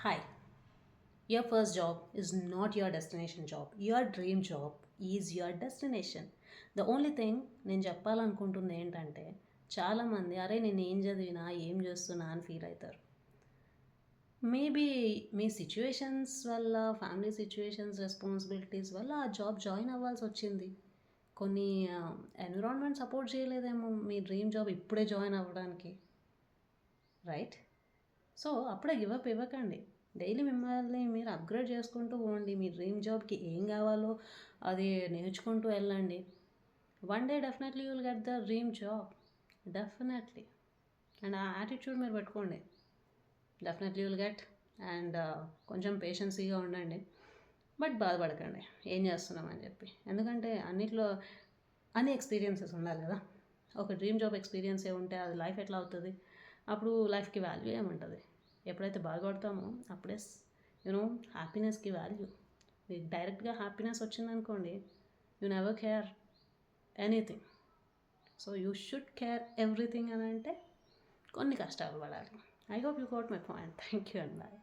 Hi, your first job is not your destination job. Your dream job is your destination. The only thing నేను చెప్పాలనుకుంటుంది ఏంటంటే చాలామంది అరే నేను ఏం చదివినా ఏం చేస్తున్నా అని ఫీల్ అవుతారు. మేబీ మీ సిచ్యువేషన్స్ వల్ల ఫ్యామిలీ సిచ్యువేషన్స్ రెస్పాన్సిబిలిటీస్ వల్ల ఆ జాబ్ జాయిన్ అవ్వాల్సి వచ్చింది. కొన్ని ఎన్విరాన్మెంట్ సపోర్ట్ చేయలేదేమో మీ డ్రీమ్ జాబ్ ఇప్పుడే జాయిన్ అవ్వడానికి, రైట్? సో అప్పుడే గివప్ ఇవ్వకండి. డైలీ మిమ్మల్ని మీరు అప్గ్రేడ్ చేసుకుంటూ పోండి. మీ డ్రీమ్ జాబ్కి ఏం కావాలో అది నేర్చుకుంటూ వెళ్ళండి. One day definitely you'll get the dream job, definitely. And ఆ యాటిట్యూడ్ మీరు పెట్టుకోండి, డెఫినెట్లీ యూల్ గెట్. అండ్ కొంచెం పేషెన్సీగా ఉండండి, బట్ బాధపడకండి ఏం చేస్తున్నామని చెప్పి. ఎందుకంటే అన్నిట్లో అన్ని ఎక్స్పీరియన్సెస్ ఉండాలి కదా. ఒక డ్రీమ్ జాబ్ ఎక్స్పీరియన్స్ ఉంటే అది లైఫ్ ఎట్లా అవుతుంది, అప్పుడు లైఫ్కి వాల్యూ ఏముంటుంది. ఎప్పుడైతే బాధపడతామో అప్పుడే యూనో హ్యాపీనెస్కి వాల్యూ. మీకు డైరెక్ట్గా హ్యాపీనెస్ వచ్చిందనుకోండి, you never care anything. So you should care everything అని అంటే కొన్ని కష్టాలు పడాలి. I hope you got my point. Thank you and bye.